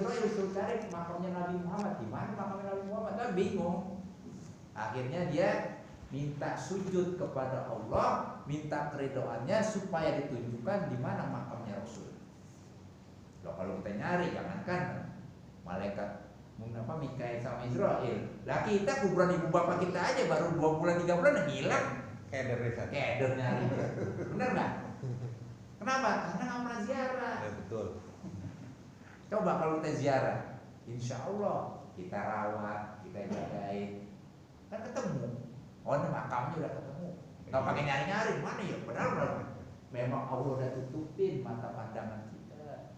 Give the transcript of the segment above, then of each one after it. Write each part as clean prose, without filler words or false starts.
Israil suruh cari makamnya Nabi Muhammad. Di mana makamnya Nabi Muhammad? Kan bingung. Akhirnya dia minta sujud kepada Allah, minta keridhaannya supaya ditunjukkan di mana makamnya Rasul. Loh, kalau kita nyari, jangankan malaikat Mikail sama Israel. Lah kita kuburan ibu bapak kita aja baru 2 bulan 3 bulan hilang. Keder nyari. Bener nggak? Kenapa? Karena nggak pernah ziarah. Ya, betul. Coba kalau kita ziarah, insya Allah kita rawat, kita jagain, kan ketemu. Oh, ini makamnya udah ketemu. Nggak pakai nyari-nyari, mana ya? Padahal memang Allah udah tutupin mata pandangan kita.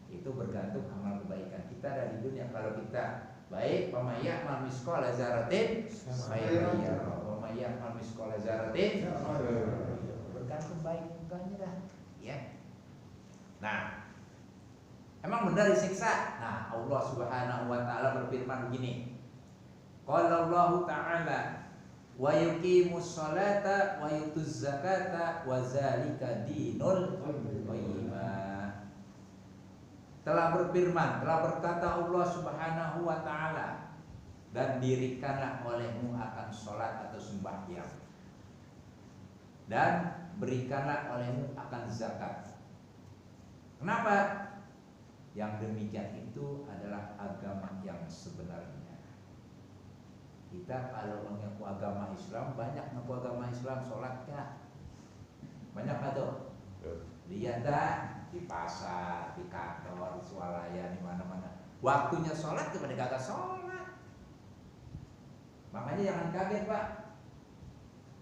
Itu bergantung amal kebaikan kita dari dunia. Kalau kita baik, pemayak mamiskola zaratin, pemayak mamiskola zaratin, bergantung baik mukanya dah. Ya. Nah, emang benar disiksa? Nah, Allah Subhanahu wa taala berfirman begini. Qala Allah Ta'ala wa yuqimus sholata wa yutuz zakata wa zalika dinul qayyimah. Telah berfirman, telah berkata Allah Subhanahu wa taala, dan dirikanlah olehmu akan sholat atau sembahyang, dan berikanlah olehmu akan zakat. Kenapa? Yang demikian itu adalah agama yang sebenarnya. Kita kalau mengaku agama Islam, banyak mengaku agama Islam, sholatnya banyak atau lihat dah di pasar, di kantor, di swalayan, di mana-mana. Waktunya sholat kepada kagak sholat. Makanya jangan kaget Pak.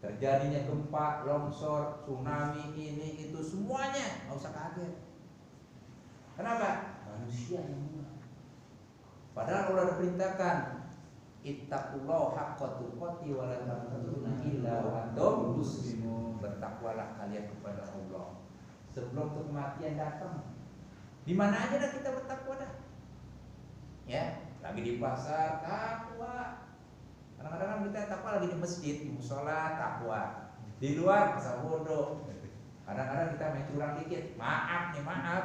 Terjadinya gempa, longsor, tsunami, ini itu semuanya nggak usah kaget. Kenapa? Manusia yang mulai. Padahal Allah sudah perintahkan, ittaqullaha haqqa tuqatih wa la tamutunna illa wa antum muslimun. Bertakwalah kalian kepada Allah sebelum kematian datang. Di mana aja dah kita bertakwa dah. Ya, lagi di pasar takwa. Kadang-kadang kita takwa lagi di masjid, di musola takwa. Di luar masa bodoh. Kadang-kadang kita main curang dikit, maaf nih maaf.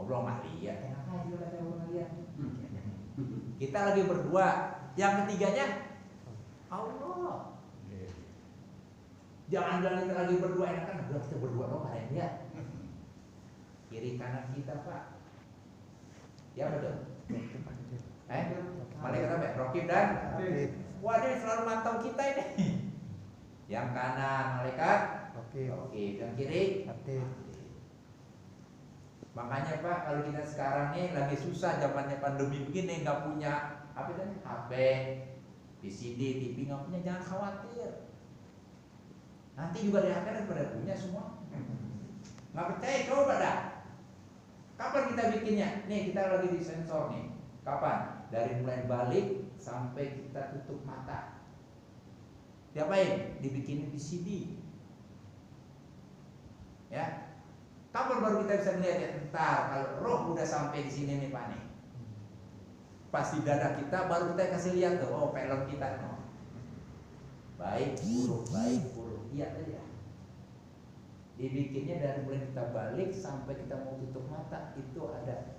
Allah nggak lihat, enak aja kata Allah lihat. Kita lagi berdua, yang ketiganya Allah. Jangan bilang kita lagi berdua, enak kan? Kita berdua dong, ada yang lihat. Kiri kanan kita Pak. Ya betul. Malaikat apa? Raqib dan wah, dia selalu mantau kita ini. Yang kanan malaikat Raqib, yang kiri Atid. Makanya Pak, kalau kita sekarang nih lagi susah zamannya pandemi begini, nggak punya apa tadi? HP, VCD, TV nggak punya, jangan khawatir. Nanti juga di akhirat pada punya semua. Nggak percaya coba dah. Kapan kita bikinnya? Nih kita lagi di sensor nih. Kapan? Dari mulai balik sampai kita tutup mata. Diapain? Dibikinin VCD. Ya. Kapan baru kita bisa melihat ya? Entar kalau roh udah sampai di sini nih Pak nih. Pas di dada kita baru kita kasih lihat tuh, oh film kita no. Baik buruk, iya tadi ya. Dibikinnya dari mulai kita balik sampai kita mau tutup mata itu ada.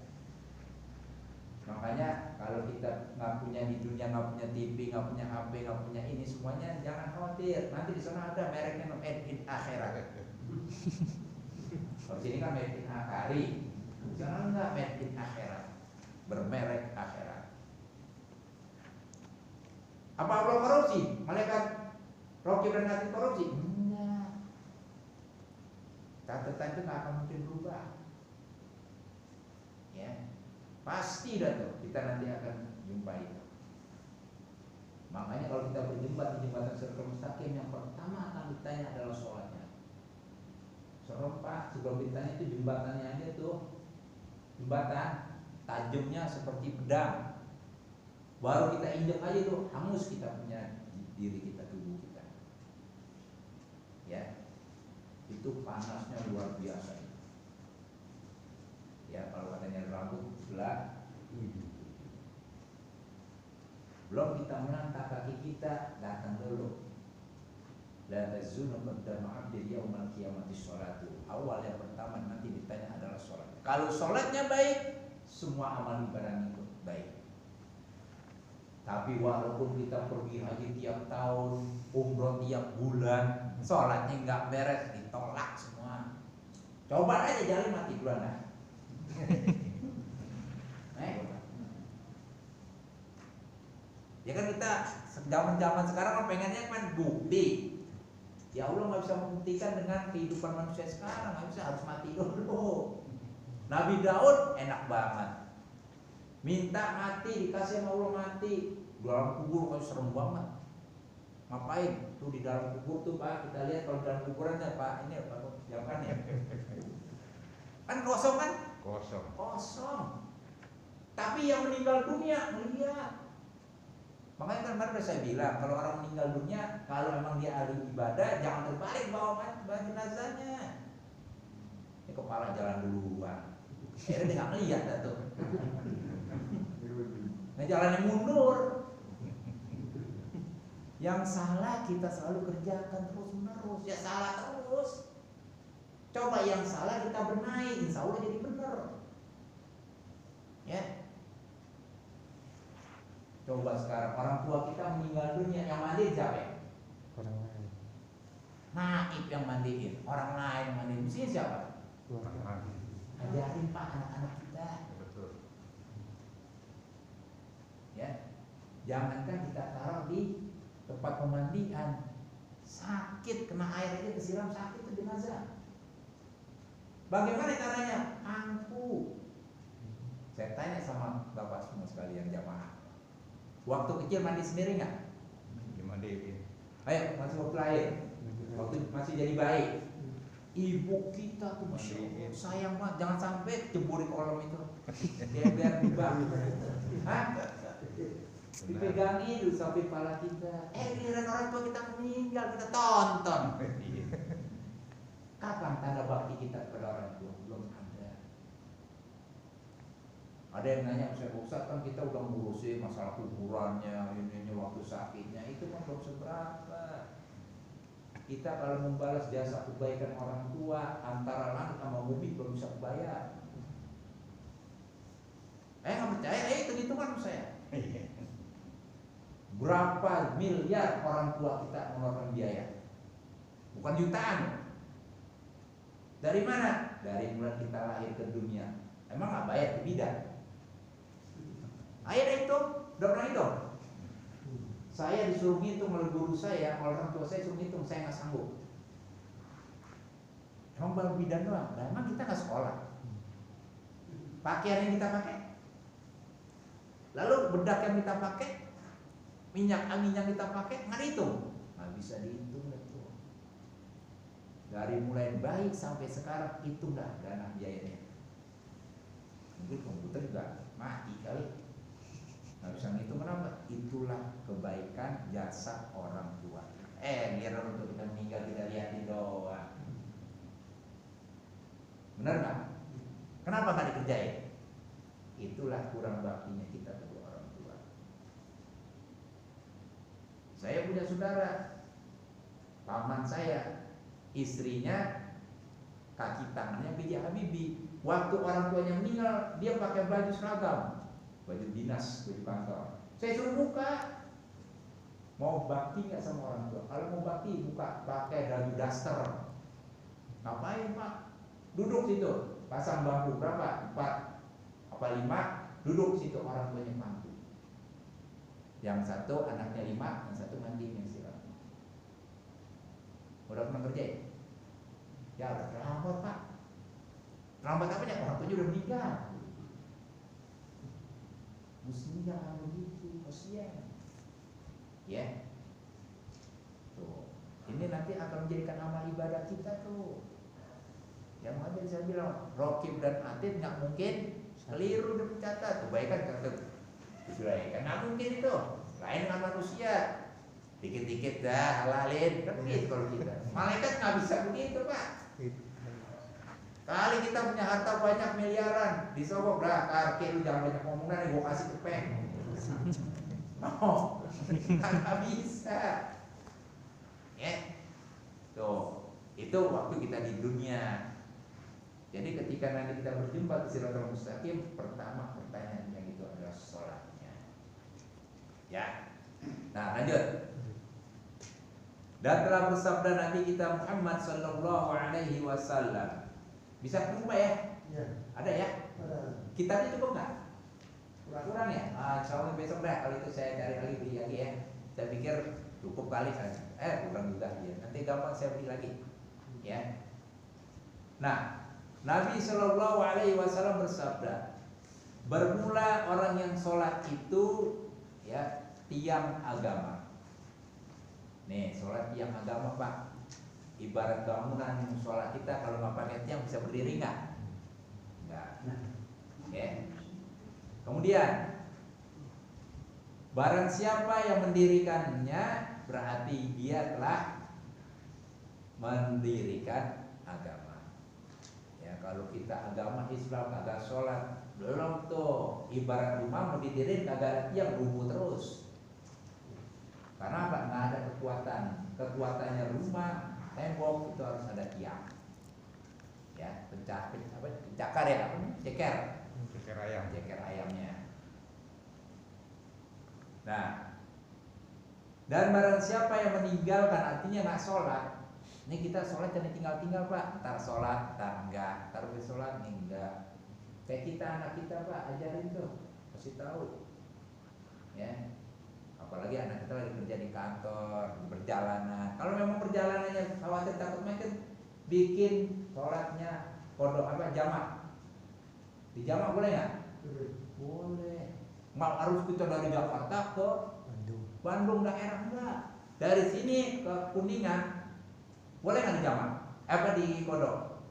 Makanya kalau kita nggak punya di dunia, nggak punya TV, nggak punya HP, nggak punya ini semuanya, jangan khawatir. Nanti di sana ada mereknya made in akhirat. Kalau sini kan made in akari, jangan nggak made in akhirat, bermerek akhirat. Apa Allah korupsi? Malaikat Raqib dan Atid korupsi? Enggak. Catatan itu nggak akan mungkin berubah. Ya, pasti dah tuh kita nanti akan jumpa itu. Makanya kalau kita berjumpa di jembatan Siratal Mustaqim, yang pertama akan ditanya adalah sholatnya. Serem Pak, sebelum ditanya itu jembatannya aja tuh, jembatan tajamnya seperti pedang. Baru kita injak aja tuh, hangus kita punya diri kita, tubuh kita. Ya, itu panasnya luar biasa. Ya, kalau katanya rambut sebelah, belum kita melangkah kaki kita, datang dulu. La tazunu qaddama 'abdi yaumal qiyamati sholatu. Awal yang pertama nanti ditanya adalah sholat. Kalau sholatnya baik, semua amal ibadah itu baik. Tapi walaupun kita pergi haji tiap tahun, umroh tiap bulan, sholatnya nggak beres, ditolak semua. Coba aja jalan mati duluan lah. Ya kan kita zaman sekarang kan pengennya kan bukti. Ya Allah nggak bisa membuktikan dengan kehidupan manusia sekarang, nggak bisa, harus mati dulu. Nabi Daud enak banget, minta mati dikasih sama Allah mati. Dalam kubur kan serem banget. Ngapain? Tuh di dalam kubur tuh Pak, kita lihat kalau dalam kuburan ya Pak, ini apa? Jangan ya. Kan kosong kan? Kosong. Tapi yang meninggal dunia melihat. Makanya kan kemarin udah saya bilang, kalau orang meninggal dunia, kalau memang dia ahli ibadah, jangan terbalik bawa jenazahnya. Ini kepala jalan duluan. Akhirnya dia nggak ngeliat tuh. Nah jalannya mundur. Yang salah kita selalu kerjakan terus menerus, ya salah terus. Coba yang salah kita benahi, insya Allah jadi benar. Ya. Coba sekarang orang tua kita meninggal dunia, yang mandiin siapa? Orang lain. Naib yang mandiin, orang lain yang mandiin. Mestinya siapa? Orang lain. Ajarin Pak anak-anak kita. Betul. Ya, jangankan kita taruh di tempat pemandian, sakit kena air aja kesiram sakit itu jenazah. Bagaimana caranya? Angku. Saya tanya sama bapak semua sekalian jamaah. Waktu kecil mandi sendiri nggak? Dimandiin. Ayo masih waktu lahir, waktu masih jadi bayi. Ibu kita tuh Masya Allah, sayang banget, jangan sampai ceburi kolam itu. Biar dibang. Hah? Dipegangin dulu sampai kepala kita. Giliran orang tua kita meninggal, kita tonton. Kapan tanda bakti kita kepada orang tua? Belum ada. Ada yang nanya, Ustaz kan kita udah ngurusin masalah kuburannya, ini waktu sakitnya, itu kan belum seberapa. Kita kalau membalas jasa kebaikan orang tua, antara langit sama bumi belum bisa bayar. Nggak percaya? Hitung-hitungan saya. Berapa miliar orang tua kita mengeluarkan biaya? Bukan jutaan. Dari mana? Dari mulai kita lahir ke dunia. Emang nggak bayar ke bidan? Ayo itu, udah pernah hitung? Saya disuruh ngitung oleh guru saya, oleh orang tua saya suruh ngitung, saya nggak sanggup. Emang baru bidan doang? Nah, emang kita nggak sekolah. Pakaian yang kita pakai, lalu bedak yang kita pakai, minyak angin yang kita pakai, nggak dihitung? Nggak bisa dihitung itu. Dari mulai bayi sampai sekarang hitunglah dana biayanya. Mungkin komputer juga mati kali. Nggak bisa ngitung, kenapa? Itulah kebaikan jasa orang tua. Biar untuk kita meninggal kita lihatin doang. Benar nggak? Kenapa nggak dikerjain? Itulah kurang baktinya kita kedua orang tua. Saya punya saudara, paman saya, istrinya kaki tangannya B.J. Habibie. Waktu orang tuanya meninggal, dia pakai baju seragam, baju dinas, baju kantor. Saya suruh buka. Mau bakti nggak sama orang tua? Kalau mau bakti, buka pakai baju daster. Ngapain Pak? Duduk situ, pasang bangku berapa? 4 apa 5? Duduk situ, orang tuanya mandi. Yang satu anaknya 5, yang satu mandi yang siram. Udah pernah kerjain? Ya udah terlambat Pak. Terlambat apa ya? Orang tuanya udah meninggal. Mestinya jangan begitu, kasihan. Ya, tuh. Ini nanti akan menjadikan amal ibadah kita tuh. Yang ada saya bilang, Rokib dan Atid nggak mungkin keliru dan mencatat. Kebaikan kata kebaikan nggak mungkin itu. Lain dengan manusia. Dikit-dikit dah halalin, kan begitu kalau kita. Malaikat nggak bisa begitu Pak. Kali kita punya harta banyak miliaran, disogok lah, karke lu jangan banyak ngomongan, gue kasih cepeng. No, nggak bisa. Ya, tuh itu waktu kita di dunia. Jadi ketika nanti kita berjumpa di Siratal Mustaqim, pertama pertanyaan yang itu adalah sholatnya. Ya. Nah, lanjut. Dan telah bersabda Nabi kita Muhammad sallallahu alaihi wasallam. Bisa ketemu ya? Ya. Ada ya? Ada. Kitabnya cukup nggak? Kurang ya? Insya Allah besok dah. Kalau itu saya cari lagi, beli lagi ya. Saya pikir cukup kali kan? Kurang juga ya. Nanti gampang saya beli lagi. Ya. Nah, Nabi Shallallahu Alaihi Wasallam bersabda, bermula orang yang sholat itu ya tiang agama. Nih, sholat tiang agama Pak. Ibarat bangunan sholat kita kalau nggak pakai tiang bisa berdiri nggak? Nggak. Ya. Kemudian, barang siapa yang mendirikannya berarti dia telah mendirikan agama. Ya, kalau kita agama Islam kagak sholat, belum tuh. Ibarat rumah mau didirikan kagak ada tiang, rubuh terus. Karena apa? Nggak ada kekuatan. Kekuatannya rumah, tembok itu harus ada tiang. Ya, pencakar ya, ceker. Ceker ayamnya. Nah, dan barang siapa yang meninggalkan, artinya nggak sholat. Ini kita sholat jangan tinggal-tinggal Pak. Ntar sholat, ntar enggak. Ntar sholat, nih enggak. Kayak kita, anak kita Pak, ajarin tuh, kasih tahu. Ya, apalagi anak kita lagi kerja di kantor, di perjalanan. Kalau memang perjalanannya khawatir takut macet, bikin sholatnya kodok jamak. Di jamak boleh nggak? Boleh. Mal harus kita dari Jakarta ke Bandung daerah enggak. Dari sini ke Kuningan boleh nggak di jamak? Di kodok?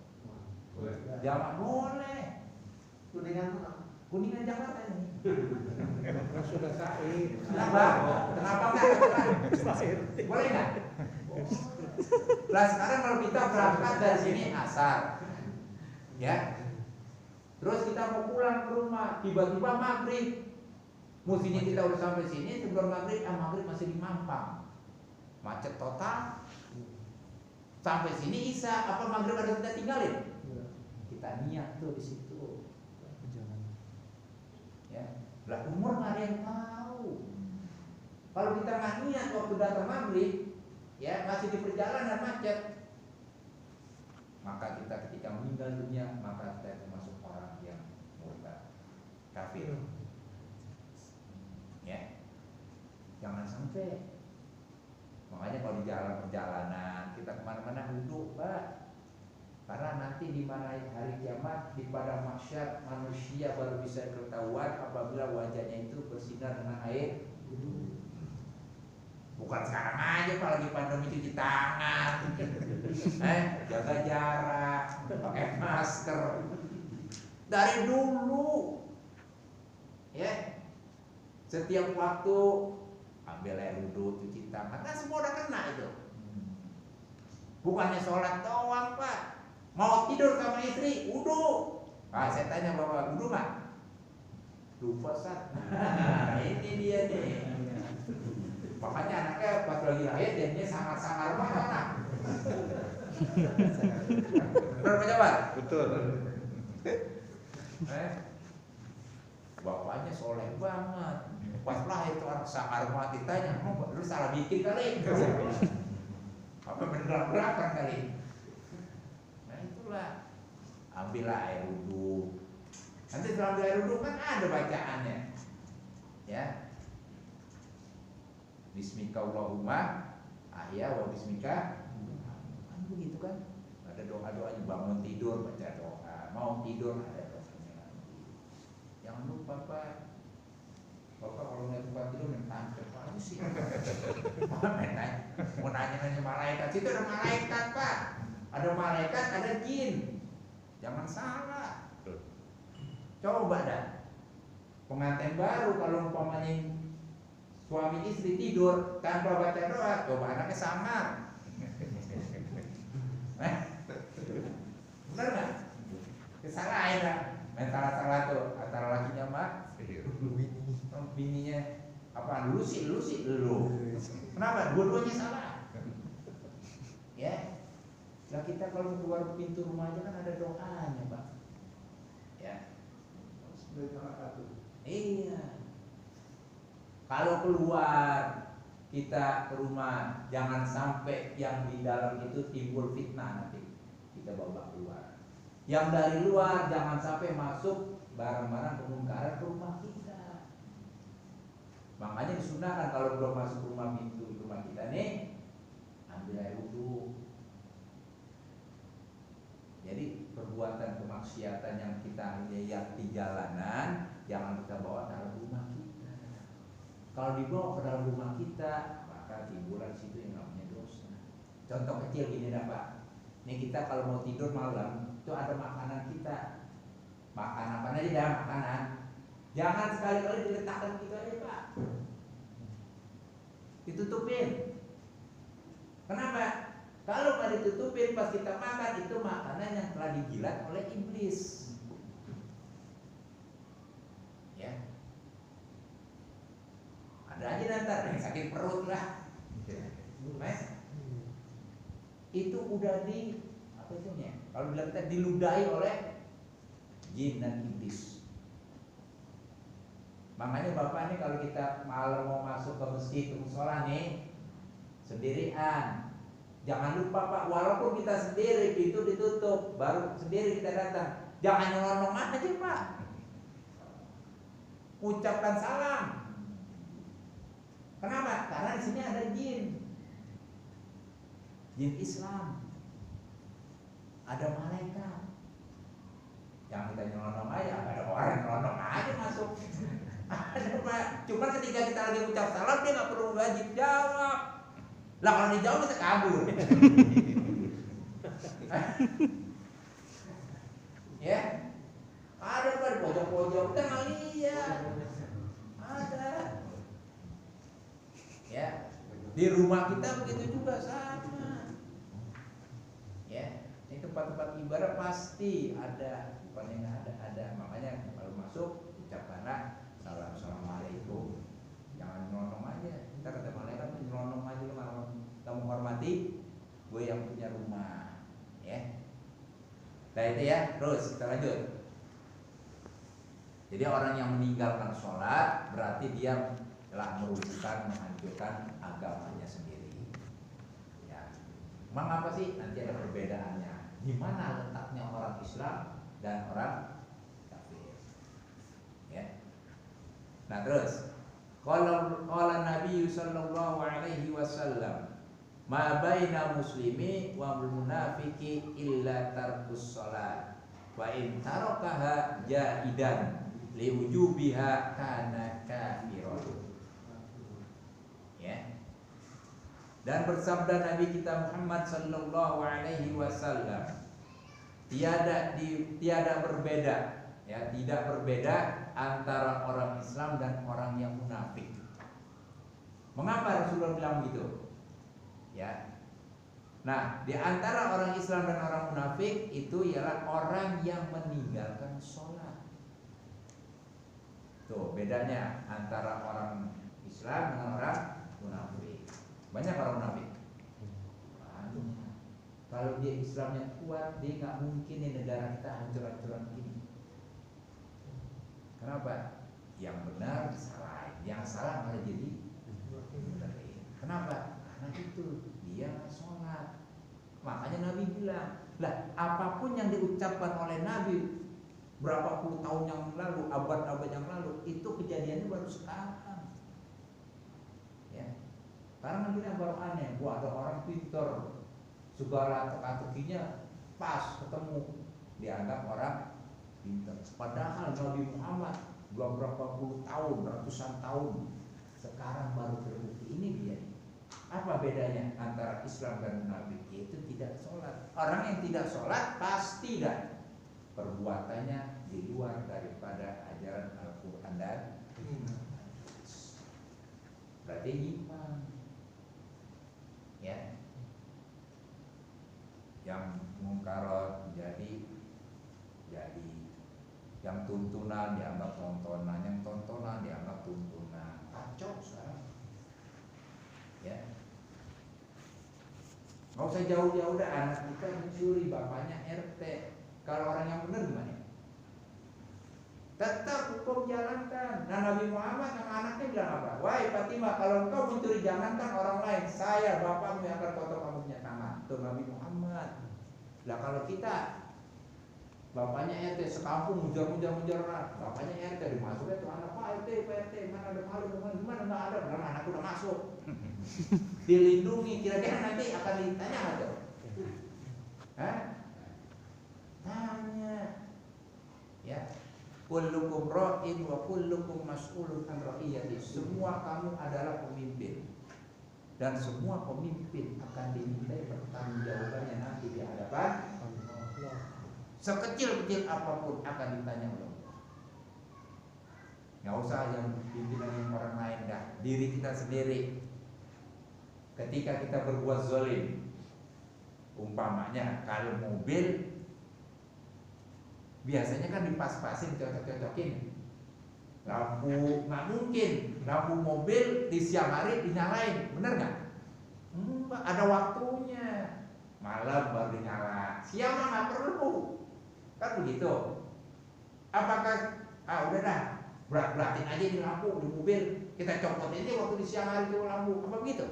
Boleh. Jamak boleh. Kuningan Jakarta ini. Sudah sahih. Kenapa? Kenapa nggak? Boleh nggak? Nah sekarang kalau kita berangkat dari sini asar, ya. Terus kita mau pulang ke rumah, tiba-tiba maghrib. Mestinya kita udah sampai sini sebelum maghrib, maghrib masih di Mampang, macet total. Sampai sini Isya, apa maghrib ada kita tinggalin? Kita niat tuh di situ. Ya, lah umur nggak ada yang tahu. Kalau kita nggak niat waktu datang maghrib, ya masih di perjalanan macet, maka kita ketika meninggal dunia, maka kita termasuk orang yang murtad, kafir. Ya, jangan sampai. Makanya kalau di jalan perjalanan kita kemana-mana duduk Pak, karena nanti di mana hari kiamat di padang mahsyar manusia baru bisa ketahuan apabila wajahnya itu bersinar dengan air. Bukan sekarang aja Pak, lagi pandemi cuci tangan, jaga jarak, pakai masker. Dari dulu, ya. Setiap waktu ambil air wudhu, cuci tangan, kan semua udah kena itu. Bukannya sholat doang Pak, mau tidur sama istri, wudhu. Saya tanya Bapak, wudhu nggak? Lupa Ustaz. Ini dia nih. Makanya anaknya pas lagi lahir dia sangar-sangar banget. Benar Pak Jabar? Betul. Bapaknya soleh banget. Pas lahir itu anak sangar banget, ditanya, lu salah bikin kali? Apa beneran kali? Nah itulah, ambillah air wudhu. Nanti setelah ambil air wudhu kan ada bacaannya, ya. Bismikallahumma ahya wa bismika. Kan begitu kan? Ada doa-doanya, bangun tidur baca doa, mau tidur ada doanya. Jangan lupa Pak. Bapak kalau nggak tempat tidur main tancap aja sih. Mau nanya-nanya malaikat, situ ada malaikat Pak. Ada malaikat, ada jin. Jangan salah. Coba dah. Pengantin baru kalau umpamanya suami istri tidur tanpa baca doa, coba anaknya sangar. Benar nggak? Kesalahan lah. Main salah-salah tuh antara lakinya sama bininya. Apa lu sih lu. Kenapa? Dua-duanya salah. Ya. Lah kita kalau keluar pintu rumah aja kan ada doanya, Pak. Ya. Dari salah satu. Iya. Kalau keluar kita ke rumah, jangan sampai yang di dalam itu timbul fitnah nanti. Kita bawa keluar. Yang dari luar jangan sampai masuk barang-barang kemungkaran ke rumah kita. Makanya disunahkan kalau belum masuk rumah pintu rumah kita nih, ambil air wudhu. Jadi perbuatan kemaksiatan yang kita lihat di jalanan jangan kita bawa dalam rumah kita. Kalau dibawa ke dalam rumah kita, maka timbulan situ yang namanya dosa. Contoh kecil gini dah Pak. Ini kita kalau mau tidur malam itu ada makanan kita. Makan apa aja dah makanan. Jangan sekali-kali diletakkan gitu aja Pak. Ditutupin. Kenapa? Kalau nggak ditutupin pas kita makan itu makanan yang telah dijilat oleh iblis. Ya. Ada aja nanti sakit perut lah. Itu udah di apa itu ya? Kalau bilang kita diludahi oleh jin dan iblis. Makanya Bapak nih kalau kita malam mau masuk ke masjid ke musola nih sendirian. Jangan lupa Pak, walaupun kita sendiri pintu ditutup, baru sendiri kita datang. Jangan nyelonong aja Pak. Ucapkan salam. Kenapa? Karena di sini ada jin. Jin Islam. Ada malaikat. Yang kita nyelonong aja, ada orang nyelonong aja masuk. Ada Pak. Cuma ketika kita lagi ucap salam dia nggak perlu wajib jawab. Lah kalau dijawab kita kabur. Ya. Ada Pak di pojok-pojok kita nggak lihat. Ada. Ya. Di rumah kita begitu juga sama. Ya. Ini tempat-tempat ibadah pasti ada. Bukannya nggak ada. Makanya kalau masuk ucapkanlah salam assalamualaikum. Jangan nyelonong aja. Kita kata malaikat nyelonong aja lu kamu hormati gue yang punya rumah. Ya. Nah itu ya. Terus kita lanjut. Jadi orang yang meninggalkan sholat berarti dia telah merugikan, menghancurkan agamanya sendiri. Ya. Emang apa sih? Nanti ada perbedaannya. Di mana letaknya orang Islam dan orang kafir? Ya. Nah terus, kalau Nabi sallallahu alaihi wasallam, ma baina muslimi wa munafiqi illa tarkus shalah. Wa in tarakaha jaidan liwujubiha kana kafiron. Ya. Dan bersabda Nabi kita Muhammad sallallahu alaihi wasallam, tiada berbeda, ya, tidak berbeda antara orang Islam dan orang yang munafik. Mengapa Rasulullah bilang begitu? Ya. Nah, di antara orang Islam dan orang munafik itu ialah orang yang meninggalkan sholat. Tuh bedanya antara orang Islam dengan orang munafik. Banyak orang munafik. Kalau dia Islamnya kuat, dia nggak mungkin di negara kita hancur-hancuran begini. Kenapa? Yang benar disalahin, yang salah malah jadi benar. Kenapa? Karena itu dia sholat. Makanya Nabi bilang, lah apapun yang diucapkan oleh Nabi berapa puluh tahun yang lalu, abad-abad yang lalu, itu kejadiannya baru sekarang. Ya. Karena kita baru aneh, wah ada orang pintar, segala teka-tekinya pas ketemu, dianggap orang pintar. Padahal Nabi Muhammad berapa puluh tahun, ratusan tahun, sekarang baru terbukti. Ini dia. Apa bedanya antara Islam dan munafik? Yaitu tidak sholat. Orang yang tidak sholat pasti dah perbuatannya di luar daripada ajaran Al-Quran dan berarti iman. Ya. Yang mungkarat jadi yang tuntunan dianggap tontonan, yang tontonan dianggap tuntunan. Kacau sekarang. Ya. Nggak usah jauh-jauh dah, anak kita mencuri, bapaknya RT. Kalau orang yang benar gimana? Tetap hukum jalankan. Nah, Nabi Muhammad sama anaknya bilang apa? Wahai Fatimah, kalau engkau mencuri jangankan orang lain, saya bapakmu yang akan potong kamu punya tangan. Itu Nabi Muhammad. Lah kalau kita bapaknya RT sekampung mujar orang, bapaknya RT dimasuknya tuh anak Pak RT, mana ada malu, mana nggak ada, karena anak udah masuk. Dilindungi, kira-kira nanti akan ditanya nggak tuh? Hah? Tanya, ya. Kullukum ra'in wa kullukum mas'ulun an ra'iyati. Semua kamu adalah pemimpin, dan semua pemimpin akan dimintai pertanggungjawabannya nanti di hadapan Allah. Sekecil-kecil apapun akan ditanya oleh Allah. Nggak usah yang pimpinan yang orang lain dah, diri kita sendiri. Ketika kita berbuat zalim, umpamanya kalau mobil biasanya kan dipas-pasin, cocok-cocokin lampu, nggak mungkin lampu mobil di siang hari dinyalain, bener nggak? Ada waktunya, malam baru dinyala, siang mah nggak perlu, kan begitu. Apakah udah dah berat-beratin aja di lampu di mobil, kita copot aja waktu di siang hari itu lampu, apa begitu?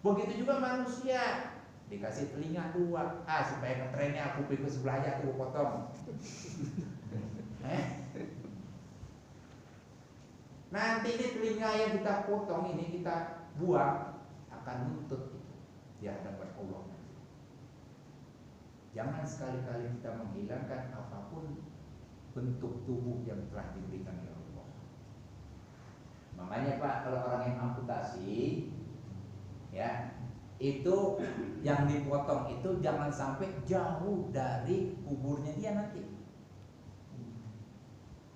Begitu juga manusia, dikasih telinga dua, supaya ngetrennya kuping ke sebelahnya tuh potong. Nanti ini telinga yang kita potong ini kita buang akan nuntut itu di hadapan Allah. Jangan sekali-kali kita menghilangkan apapun bentuk tubuh yang telah diberikan oleh Allah. Makanya Pak, kalau orang yang amputasi, ya, itu yang dipotong itu jangan sampai jauh dari kuburnya dia nanti,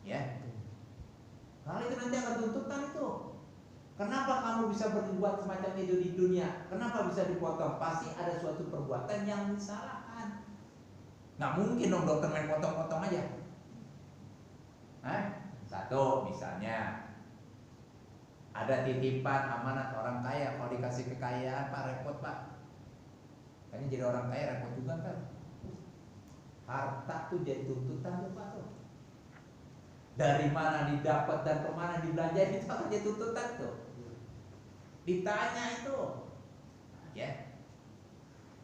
ya. Kalau itu nanti akan tuntutan itu. Kenapa kamu bisa berbuat semacam itu di dunia? Kenapa bisa dipotong? Pasti ada suatu perbuatan yang disalahkan. Nggak mungkin dong dokter main potong-potong aja. Satu misalnya, ada titipan amanat orang kaya, kalau dikasih kekayaan Pak repot Pak. Kayaknya jadi orang kaya repot juga kan. Harta tuh jadi tuntutan tuh Pak tuh. Dari mana didapat dan kemana dibelanjain itu akan jadi tuntutan tuh. Ditanya itu, ya.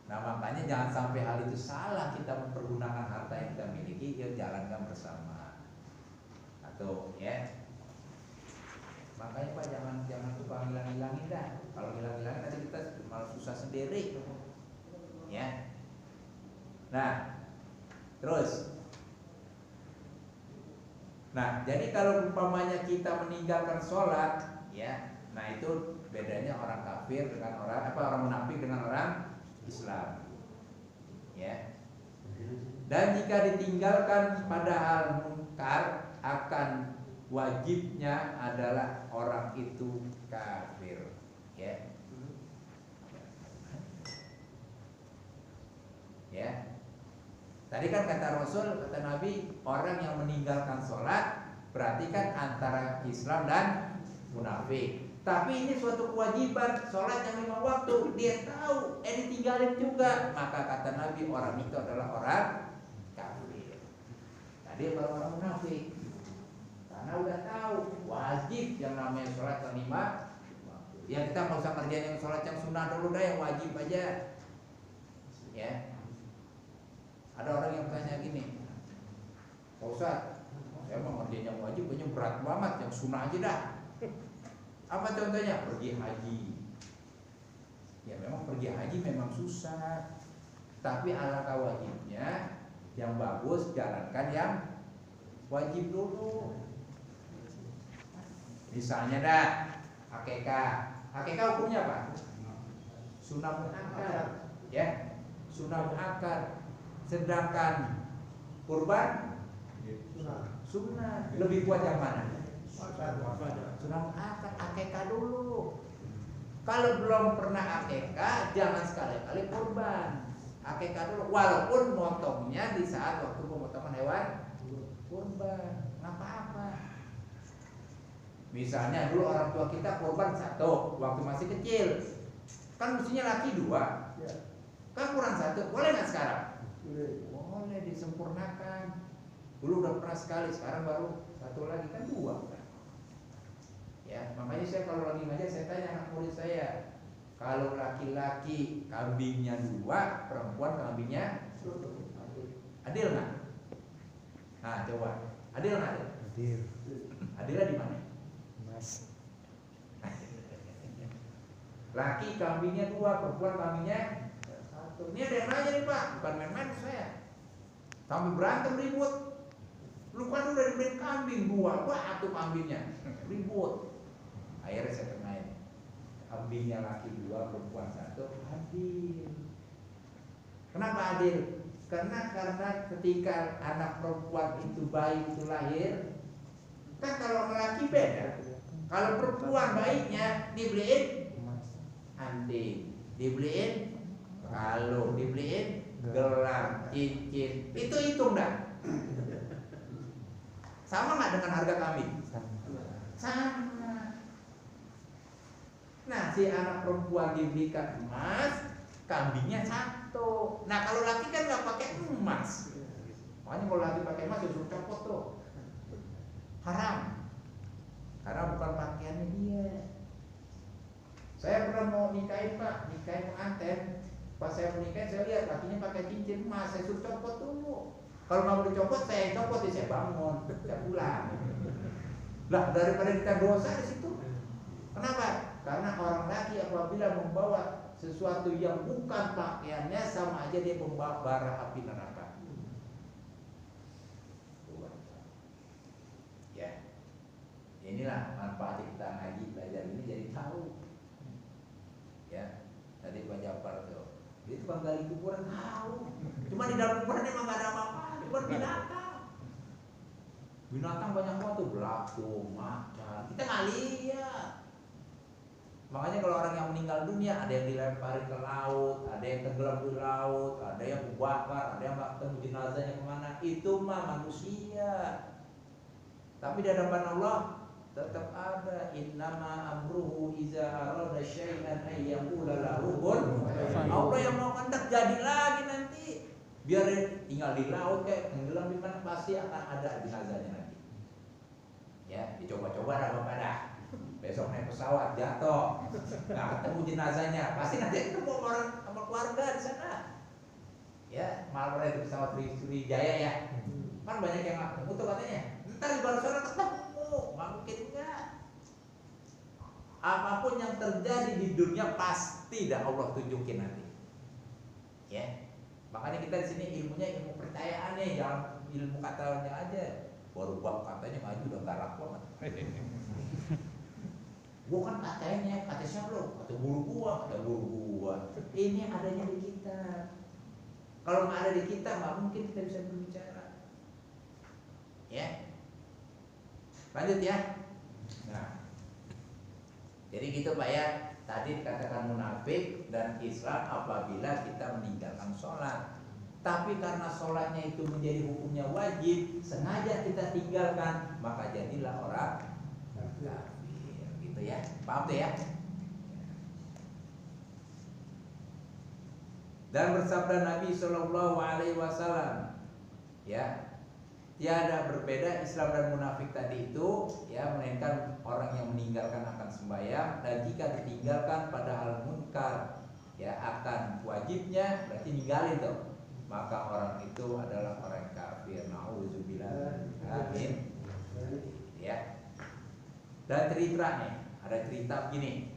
Nah makanya jangan sampai hal itu salah, kita mempergunakan harta yang kita miliki, ya jalankan bersama. Atau ya. Makanya Pak jangan suka hilang-hilangin dah. Kalau hilang-hilangin nanti kita malah susah sendiri. Ya. Nah, terus. Nah, jadi kalau umpamanya kita meninggalkan sholat, ya, nah itu bedanya orang kafir dengan orang munafik dengan orang Islam. Ya. Dan jika ditinggalkan pada hal munkar akan wajibnya adalah orang itu kafir, ya. Ya. Tadi kan kata Rasul, kata Nabi, orang yang meninggalkan sholat berarti kan antara Islam dan munafik. Tapi ini suatu kewajiban, sholat yang 5 waktu, dia tahu, ditinggalin juga, maka kata Nabi orang itu adalah orang kafir. Tadi orang munafik. Karena udah tahu wajib yang namanya sholat yang 5 ya kita nggak usah kerjain yang sholat yang sunnah dulu dah, yang wajib aja, ya. Ada orang yang tanya gini, Pak Ustadz, saya mau ngerjain yang wajib kayaknya berat banget, yang sunnah aja dah. Apa contohnya? Pergi haji. Ya memang pergi haji memang susah, tapi alangkah wajibnya yang bagus jalankan yang wajib dulu. Misalnya dah, akikah hukumnya apa? Sunnah muakkad, ya, sunnah muakkad. Sedangkan kurban sunnah. Lebih kuat yang mana? Sunnah muakkad, akikah dulu. Kalau belum pernah akikah, jangan sekali-kali kurban. Akikah dulu, walaupun motongnya di saat waktu pemotongan hewan kurban, nggak apa-apa. Misalnya dulu orang tua kita kurban 1 waktu masih kecil. Kan mestinya laki 2, Ya. kan kurang 1, boleh nggak sekarang? Boleh. Boleh disempurnakan. Dulu udah pernah sekali, sekarang baru 1 lagi, kan 2 kan? Ya, makanya saya kalau lagi ngajar saya tanya anak murid saya, kalau laki-laki kambingnya 2, perempuan kambingnya adil nggak? Nah coba, adil nggak? Adil. Adilnya di mana? Mas. Laki kambingnya 2, perempuan kambingnya 1. Ini ada yang nanya nih Pak, bukan main-main saya. Sampai berantem ribut. Lu kan udah dibeliin kambing 2, wah tuh kambingnya ribut. Akhirnya saya tengahin, kambingnya laki 2, perempuan 1, adil. Kenapa adil? Karena ketika anak perempuan itu bayi itu lahir, kan kalau laki beda. Kalau perempuan bayinya dibeliin anting, dibeliin kalung, dibeliin gelang, cincin, itu hitung dah. Sama nggak dengan harga kambing? Sama. Nah, si anak perempuan dibelikan emas, kambingnya 1. Nah, kalau laki kan nggak pakai emas. Makanya kalau laki pakai emas disuruh copot tuh, haram. Karena bukan pakaiannya dia. Saya pernah mau nikahin Pak, nikahin pengantin. Pas saya mau nikahin, saya lihat lakinya pakai cincin emas, saya suruh copot dulu. Kalau nggak mau dicopot, saya copot, saya bangun, saya pulang. Lah daripada kita dosa di situ. Kenapa? Karena orang laki apabila membawa sesuatu yang bukan pakaiannya, sama aja dia membawa bara api neraka. Ya, inilah manfaat kita ngaji belajar ini, jadi tahu. Ya, tadi Pak Jafar tuh, dia tukang gali kuburan tahu. Cuma di dalam kuburan emang gak ada apa-apa, cuma binatang. Binatang banyak banget tuh, belatung, macan. Kita nggak lihat. Makanya kalau orang yang meninggal dunia, ada yang dilemparin ke laut, ada yang tenggelam di laut, ada yang dibakar, ada yang nggak ketemu jenazahnya kemana. Itu mah manusia. Tapi di hadapan Allah tetap ada, innama amruhu iza arada syai'an ay yaqula lahu kun. Allah yang mau kehendak jadi lagi nanti. Biar tinggal di laut kayak tenggelam di mana, pasti akan ada jenazahnya nanti. Ya, dicoba-coba dah Bapak dah. Besok naik pesawat jatuh, nggak ketemu jenazahnya, pasti nanti ketemu orang sama keluarga di sana. Ya, malam itu pesawat Sriwijaya ya, kan banyak yang nggak ketemu tuh katanya. Ntar di baru sana ketemu, nggak mungkin enggak. Apapun yang terjadi di dunia pasti dah Allah tunjukin nanti. Ya, makanya kita di sini ilmunya ilmu percayaan nih, jangan ilmu katanya aja. Baru bab katanya maju udah galak banget. Gua kan katanya, kata siapa lo? Kata guru gua. Ini adanya di kita. Kalau nggak ada di kita, nggak mungkin kita bisa berbicara. Ya, lanjut ya. Nah, jadi gitu Pak ya. Tadi dikatakan munafik dan Islam apabila kita meninggalkan sholat. Tapi karena sholatnya itu menjadi hukumnya wajib, sengaja kita tinggalkan, maka jadilah orang kafir. Ya, paham tuh ya? Dan bersabda Nabi Shallallahu Alaihi Wasallam, ya, tiada berbeda Islam dan munafik tadi itu, ya, melainkan orang yang meninggalkan akan sembahyang, dan jika ditinggalkan pada hal munkar, ya, akan wajibnya, berarti ninggalin tuh, maka orang itu adalah orang kafir. Nauzubillah. Amin. Ya. Dan cerita nih. Ada cerita begini,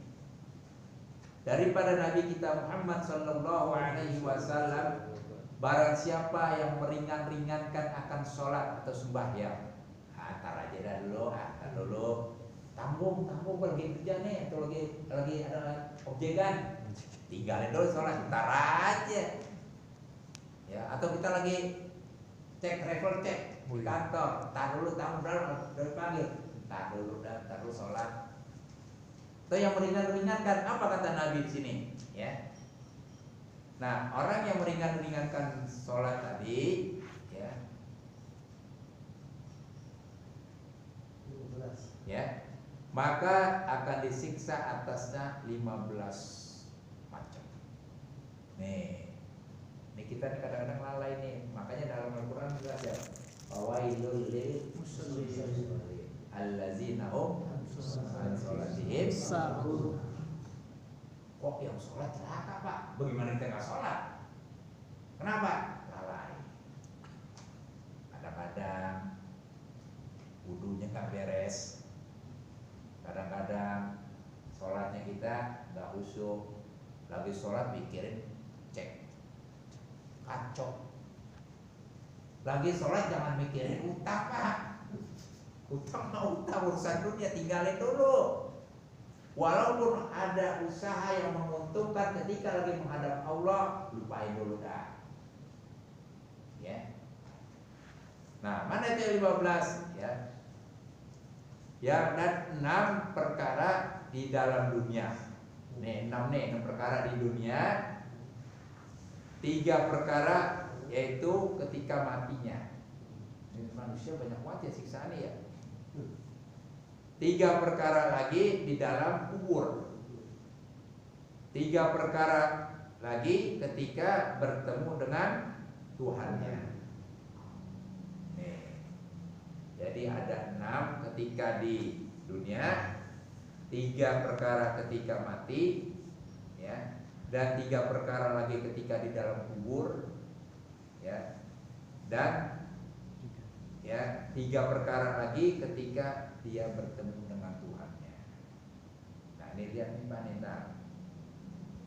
daripada Nabi kita Muhammad Sallallahu Alaihi Wasallam, barang siapa yang meringan-ringankan akan sholat atau sembahyang, tar aja dah dulu, tanggung lagi kerja nih, atau lagi ada objekan, tinggalin dulu sholat, tar aja, ya, atau kita lagi travel check di kantor, tar dulu tamu berapa dari panggil, tar dulu sholat. Atau yang meringan-ringankan, apa kata Nabi di sini? Ya. Nah, orang yang meringan-ringankan sholat tadi, ya, maka akan disiksa atasnya 15 macam Nih kita nih kadang-kadang lalai nih. Makanya dalam Al-Quran juga ada fawailul lil musallin allazina hum an sholatihim sahun. Kok yang sholat celaka Pak? Bagaimana kita nggak sholat? Kenapa? Lalai. Kadang-kadang wudunya nggak beres. Kadang-kadang sholatnya kita nggak khusyuk. Lagi sholat mikirin cek kacau. Lagi sholat jangan mikirin utang Pak. Utang mah utang, urusan dunia tinggalin dulu. Walaupun ada usaha yang menguntungkan, ketika lagi menghadap Allah, lupain dulu dah. Ya. Nah, mana itu 15 ya? Ya, dan 6 perkara di dalam dunia. Nih 6 perkara di dunia. 3 perkara yaitu ketika matinya. Ini manusia banyak banget ya siksaan ya. 3 perkara lagi di dalam kubur. 3 perkara lagi ketika bertemu dengan Tuhannya. Nih. Jadi ada 6 ketika di dunia, 3 perkara ketika mati, ya, dan 3 perkara lagi ketika di dalam kubur, ya, dan ya 3 perkara lagi ketika dia bertemu dengan Tuhannya. Nah ini lihat nih Pak Neta.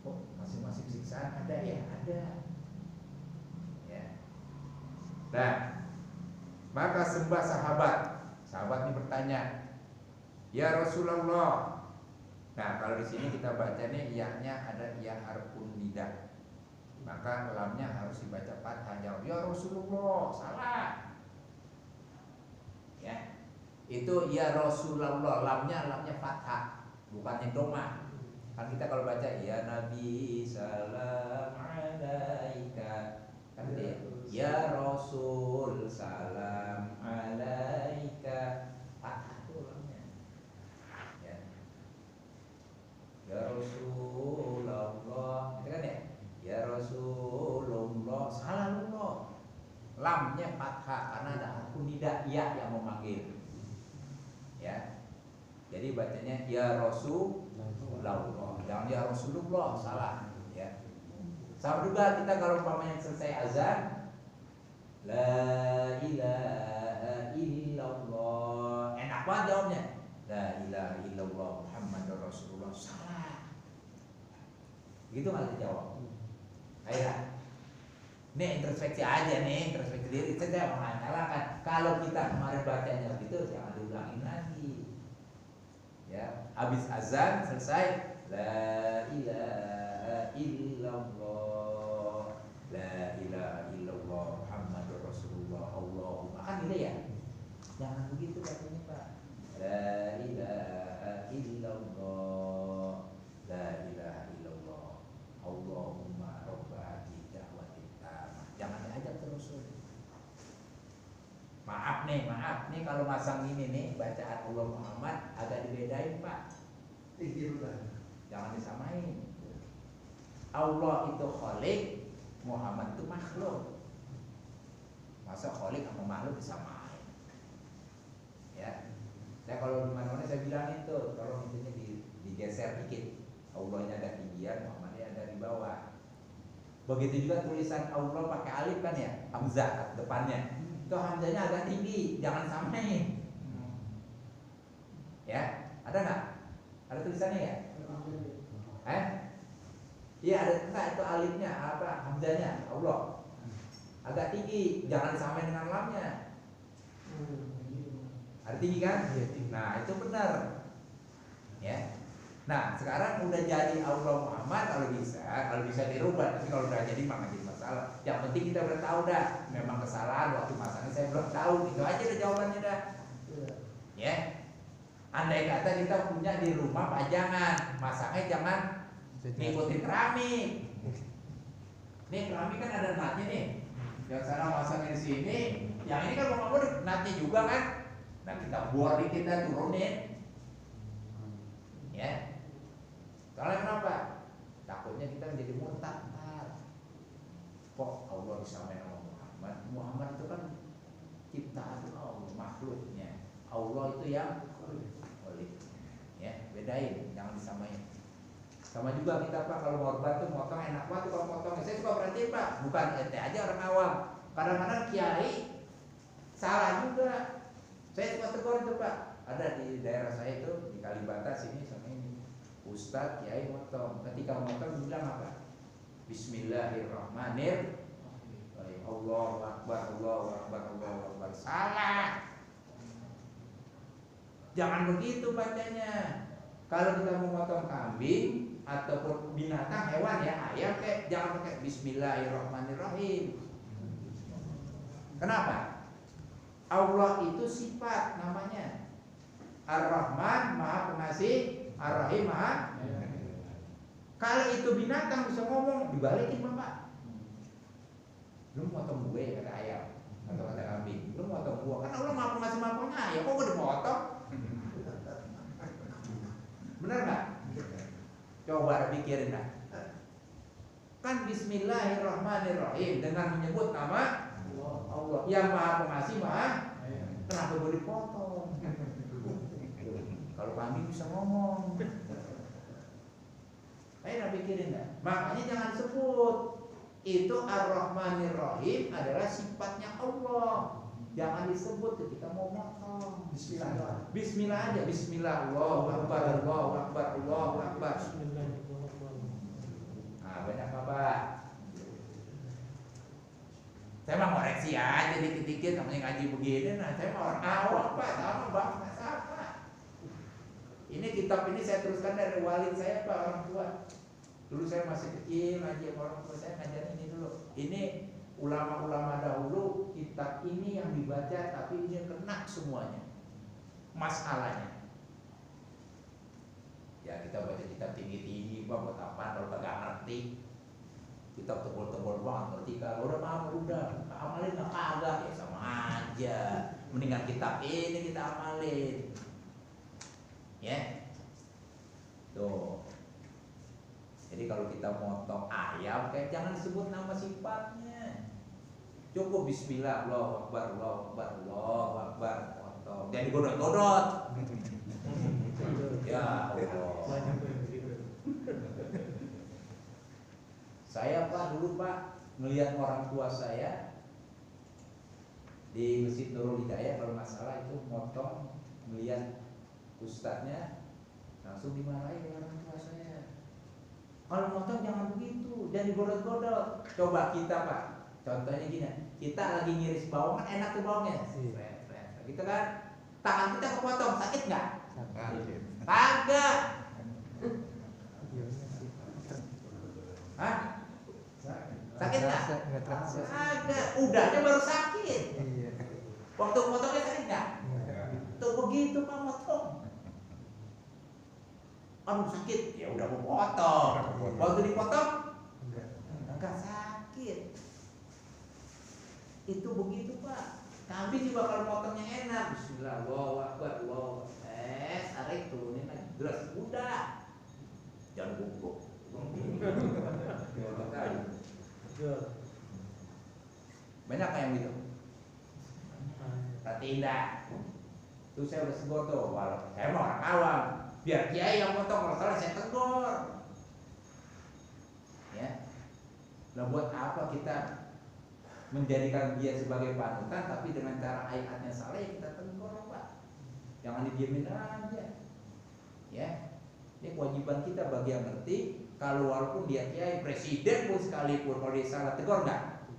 Oh masing-masing siksaan ada ya? Ada. Ya. Nah maka sembah sahabat. Sahabat ini bertanya, ya Rasulullah. Nah kalau di sini kita baca nih ya-nya ada ya harfun nida. Maka lamnya harus dibaca fathah. Ya Rasulullah, salah. Ya. Itu ya Rasulullah, lamnya fathah, bukannya doma. Kan kita kalau baca ya Nabi salam alaika, kan dia ya Rasul salam alaika, fathah itu lamnya. Ya Rasulullah, itu kan ya? Ya Rasulullah, salamullah. Lamnya fathah karena ada harfun nida ya yang memanggil. Ya. Jadi bacanya ya Rasulullah. Jangan ya Rasulullah, salah, ya. Sama juga kita kalau umpamanya selesai azan la ilaha illallah. Enak banget jawabnya. La ilaha illallah Muhammadur Rasulullah. Salah. Gitu nggak dijawab. Ayo. Nih introspeksi aja nih, introspeksi diri. Saya mengatakan kalau kita kemarin bacanya gitu jangan diulangin lagi. Ya, habis azan selesai la ilaha illallah, la ilaha illallah Muhammadur Rasulullah, Allahumma, kan gitu ya. Jangan begitu katanya Pak. La ilaha illallah, la ilaha illallah, Allahumma rabbah da'watin tamah. Jangan diajak terus. Maaf nih kalau masang ini nih bacaan Allah Muhammad agak dibedain Pak. Jangan disamain. Allah itu Khalik, Muhammad itu makhluk. Masa Khalik sama makhluk disamain? Ya. Saya kalau di mana-mana saya bilang itu, tolong intinya digeser dikit. Allahnya ada tinggian, Muhammadnya ada di bawah. Begitu juga tulisan Allah pakai alif kan ya, hamzah depannya. Itu hamzahnya agak tinggi, jangan samain. Ya, ada nggak? Ada tulisannya ya? Iya ada enggak itu alifnya apa hamzahnya Allah agak tinggi, jangan disamain dengan lamnya. Ada tinggi kan? Nah itu benar. Ya. Nah sekarang udah jadi Allah Muhammad kalau bisa dirubah, tapi kalau udah jadi maka jadi masalah. Yang penting kita udah tahu dah, memang kesalahan waktu masanya saya belum tahu, itu aja deh jawabannya dah. Ya. Andai kata kita punya di rumah pajangan, masaknya jangan ngikutin keramik. Nih keramik kan ada natnya nih. Yang sana masaknya di sini, yang ini kan mau natnya juga kan. Nah kita bor dikit dan turunin. Ya. Soalnya kenapa? Takutnya kita menjadi murtad ntar. kok Allah disamain sama Muhammad? Muhammad itu kan ciptaan Allah, makhluknya. Allah itu yang oleh. Ya, bedain, jangan disamain. Sama juga kita Pak, kalau korban tuh motong enak banget tuh kalau motong. Saya suka perhatiin Pak, bukan ente aja orang awam. Kadang-kadang kiai salah juga. Saya suka tegur itu Pak. Ada di daerah saya itu di Kalibata sini sama ini. Ustadz kiai motong. Ketika motong bilang apa? Bismillahirrahmanirrahim. Allahu Akbar, Allahu Akbar, Allahu Akbar. Salah. Jangan begitu bacanya. Kalau kita mau motong kambing ataupun binatang hewan ya ayam kayak jangan pakai Bismillahirrahmanirrahim. Kenapa? Allah itu sifat namanya. Ar-Rahman Maha Pengasih, Ar-Rahim Maha. Kalau itu binatang bisa ngomong dibalikin Bapak. Lu motong gue kata ayam atau kata kambing. Lu motong gua kan Allah Maha Pengasih Maha Penyayang. Kok gue dipotong? Benar nggak? Coba pikirin dah. Kan Bismillahirrahmanirrahim dengan menyebut nama Allah yang Maha Pengasih Maha. Kenapa boleh dipotong? Kalau kami bisa ngomong. Ayo pikirin dah. Makanya jangan sebut itu Ar-Rahmanir-Rahim adalah sifatnya Allah. Jangan disebut ketika mau motong. Bismillah. Bismillah aja. Bismillah. Allahu Akbar, Allahu Akbar, Allahu Akbar. Nah, banyak apa? Saya mah koreksi aja dikit-dikit namanya ngaji begini. Nah, saya mah orang awam Pak, sama Bang, sama. Ini kitab ini saya teruskan dari walid saya Pak, orang tua. Dulu saya masih kecil ngaji sama orang tua saya ngajarin ini dulu. Ini ulama-ulama dahulu kitab ini yang dibaca tapi ini kena semuanya masalahnya. Ya kita baca kitab tinggi-tinggi Pak, buat apa kalau nggak ngerti. Kitab tebal-tebal banget ngerti kalau udah paham udah amalin nggak kagak ya sama aja. Mendingan kitab ini kita amalin. Ya. Tuh. Jadi kalau kita motong ayam kayak jangan disebut nama sifatnya. Cukup bismillah, Allahu Akbar, Allahu Akbar, Allahu Akbar, potong. Jangan digodot-godot. Ya Allah. Saya Pak dulu Pak melihat orang tua saya di Masjid Nurul Hidayah kalau nggak salah itu motong, melihat ustadznya langsung dimarahin oleh orang tua saya. Kalau motong jangan begitu, jangan digodot-godot. Coba kita Pak, contohnya gini, kita lagi ngiris bawang kan enak tuh bawangnya. Gitu kan, tangan kita kepotong, sakit nggak? Kagak. Hah? Sakit nggak? Kagak. Udahnya baru sakit. Waktu potongnya sakit nggak? Tuh begitu Pak motong. Aduh sakit, ya udah mau potong. Waktu dipotong enggak sakit. Itu begitu Pak. Kambing juga kalau potongnya enak. Bismillah, Allahu Akbar, Allahu Akbar. Tarik turunin lagi. Terus udah. Jangan bungkuk. Banyak yang gitu. Perhatiin dah. Tuh saya udah sebut tuh. Walau saya mau orang awam. Biar kiai yang potong, kalau salah saya tegur. Ya. Nah buat apa kita menjadikan dia sebagai panutan, tapi dengan cara ayatnya salah ya kita tegur Pak. Jangan didiemin aja. Ya. Ini kewajiban kita bagi yang ngerti. Kalau walaupun dia kiai, presiden pun sekalipun kalau dia salah tegur nggak?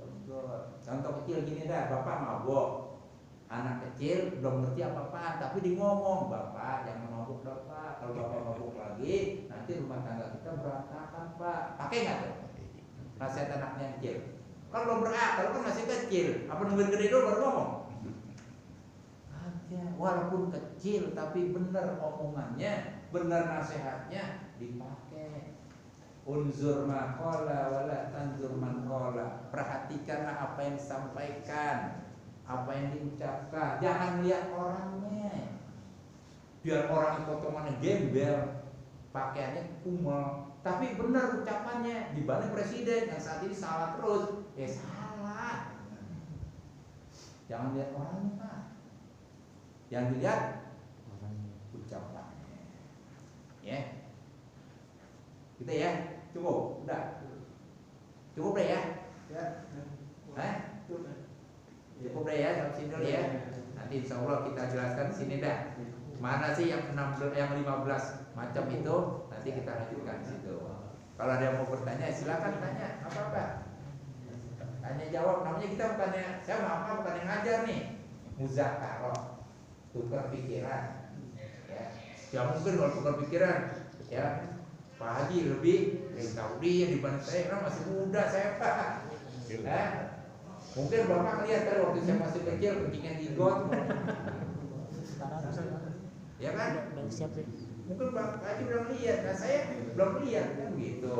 Tegur. Contoh kecil gini dah, bapak mabok. Anak kecil belum ngerti apa-apaan, tapi di ngomong, bapak jangan mabuk bapak. Kalau bapak mabuk lagi, nanti rumah tangga kita berantakan Pak. Pakai nggak tuh? Nasihat anaknya kecil. Kalau belum berakal kan masih kecil, apa nungguin gede dulu baru ngomong? Aja, walaupun kecil tapi benar omongannya, benar nasihatnya dipakai. Unzur ma qala wala tanzur man qala. Perhatikanlah apa yang disampaikan, apa yang diucapkan, jangan lihat orangnya. Biar orang potongannya gembel, pakaiannya kumel, tapi benar ucapannya dibanding presiden yang saat ini salah terus. Salah. Jangan lihat orangnya, Pak. Yang dilihat ucapannya. Ya. Kita ya, cukup, udah. Cukup deh ya. Cukup deh ya, sampai sini dulu ya. Nanti insya Allah kita jelaskan di sini dah. Mana sih yang 15 macam itu? Nanti kita lanjutkan di situ. Kalau ada yang mau bertanya, silakan tanya, apa-apa. Tanya jawab. Namanya kita bukannya, saya maaf bukan yang ngajar nih. Muzakarah, tukar pikiran. Ya mungkin kalau tukar pikiran, ya Pak Haji lebih tahu dia dibanding saya, kan masih muda saya Pak. Mungkin Bapak lihat kan waktu saya masih kecil kencingnya digot. Ya kan? Mungkin Bapak Haji belum lihat, nah saya belum lihat kan begitu.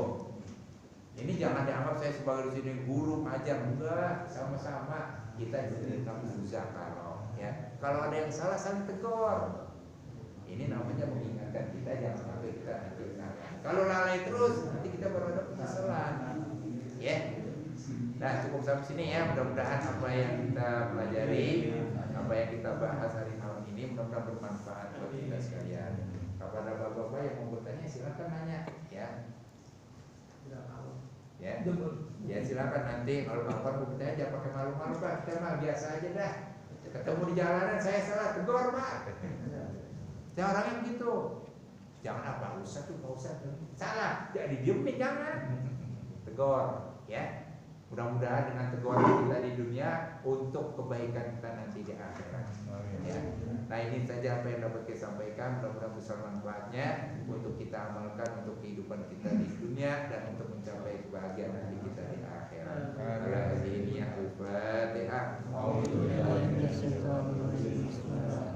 Ini jangan dianggap saya sebagai di sini guru ajar, enggak, sama-sama kita jadi tamu muzakarah. Ya, kalau ada yang salah saling tegur. Ini namanya mengingatkan kita jangan sampai kita nanti salah. Kalau lalai terus nanti kita baru ada penyesalan. Ya. Nah, cukup sampai sini ya. Mudah-mudahan apa yang kita pelajari, apa yang kita bahas hari malam ini mudah-mudahan bermanfaat buat kita sekalian. Kepada bapak-bapak yang mau bertanya silakan nanya ya. Ya silakan nanti kalau bapak mau bertanya jangan pakai malu-malu Pak. Kita mah biasa aja dah. Ketemu di jalanan saya salah tegur Pak. Saya orangnya begitu. Jangan apa usah tuh, nggak usah salah. Jadi diemin jangan. Tegur, ya. Mudah-mudahan dengan teguran kita di dunia untuk kebaikan kita nanti di akhirat. Ya. Nah ini saja apa yang dapat kita sampaikan. Mudah-mudahan besar manfaatnya untuk kita amalkan untuk kehidupan kita di dunia dan untuk mencapai kebahagiaan nanti kita di akhirat. Al-Fatihah.